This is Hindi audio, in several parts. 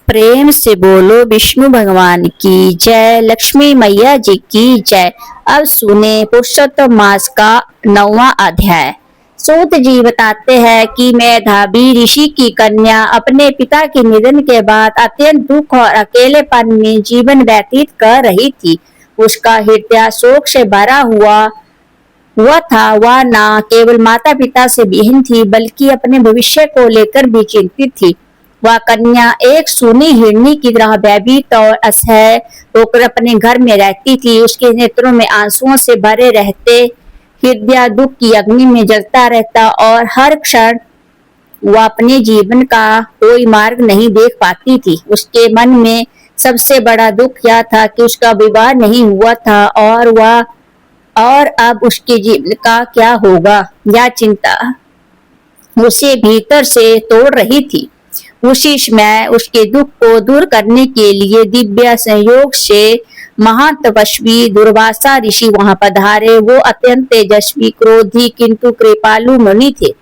प्रेम से बोलो विष्णु भगवान की जय, लक्ष्मी मैया जी की जय। अब सुने पुरुषोत्तम मास का 9वां अध्याय। सूत जी बताते हैं कि मेधावी ऋषि की कन्या अपने पिता के निधन के बाद अत्यंत दुख और अकेलेपन में जीवन व्यतीत कर रही थी। उसका हृदय शोक से भरा हुआ था। वह न केवल माता पिता से विहीन थी बल्कि अपने भविष्य को लेकर भी चिंतित थी। वह कन्या एक सूनी हिरनी की तरह भयभीत और असह्य होकर अपने घर में रहती थी। उसके नेत्रों में आंसुओं से भरे रहते, हृदय दुख की अग्नि में जलता रहता और हर क्षण वह अपने जीवन का कोई मार्ग नहीं देख पाती थी। उसके मन में सबसे बड़ा दुख यह था कि उसका विवाह नहीं हुआ था और अब उसके जीवन का क्या होगा। यह चिंता उसे भीतर से तोड़ रही थी। उसी समय उसके दुख को दूर करने के लिए दिव्य संयोग से महान तपस्वी दुर्वासा ऋषि वहां पधारे। वो अत्यंत तेजस्वी, क्रोधी किंतु कृपालु मुनि थे,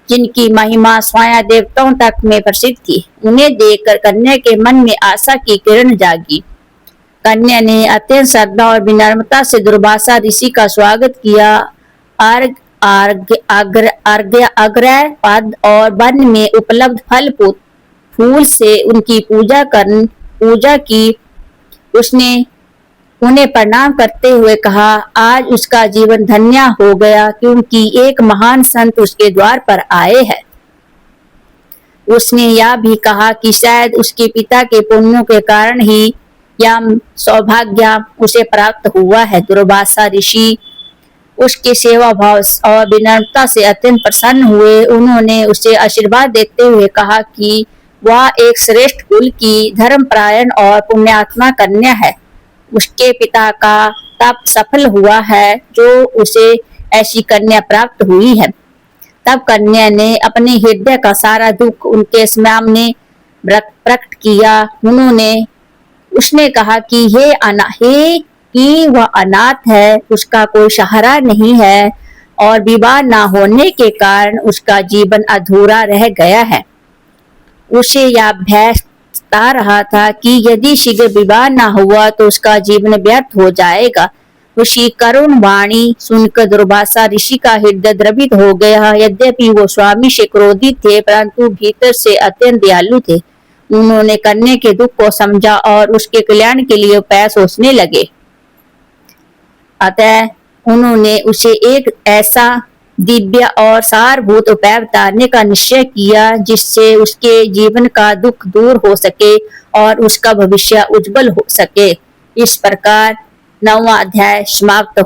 जिनकी महिमा स्वयं देवताओं तक में प्रसिद्ध थी। उन्हें देखकर कन्या के मन में आशा की किरण जागी। कन्या ने अत्यंत श्रद्धा और विनम्रता से दुर्वासा ऋषि का स्वागत किया। अग्रह पद और वन में उपलब्ध फल फूल से उनकी पूजा की। उसने उन्हें प्रणाम करते हुए कहा, आज उसका जीवन धन्य हो गया क्योंकि एक महान संत उसके द्वार पर आए हैं। उसने यह भी कहा कि शायद उसके पिता के पुण्यों के कारण ही यह सौभाग्य उसे प्राप्त हुआ है। दुर्वासा ऋषि उसके सेवा भाव और विनम्रता से अत्यंत प्रसन्न हुए। उन्होंने उसे आशीर्वाद देते हुए कहा कि वह एक श्रेष्ठ कुल की धर्मपरायण और पुण्यात्मा कन्या है। उसके पिता का तप सफल हुआ है जो उसे ऐसी कन्या प्राप्त हुई है। तब कन्या ने अपने हृदय का सारा दुख उनके सामने प्रकट किया। उसने कहा कि वह अनाथ है, उसका कोई सहारा नहीं है और विवाह न होने के कारण उसका जीवन अधूरा रह गया है। उसे यह भय सता रहा था कि यदि शीघ्र विवाह न हुआ तो उसका जीवन व्यर्थ हो जाएगा। उसकी करुण वाणी सुनकर दुर्वासा ऋषि का हृदय द्रवित हो गया। यद्यपि वो स्वामी से क्रोधित थे परंतु भीतर से अत्यंत दयालु थे। उन्होंने कन्या के दुख को समझा और उसके कल्याण के लिए उपाय सोचने लगे। अतः उन्होंने उसे एक ऐसा दिव्य और सारभूत उपाय बताने का निश्चय किया जिससे उसके जीवन का दुख दूर हो सके और उसका भविष्य उज्जवल हो सके। इस प्रकार 9वां अध्याय समाप्त।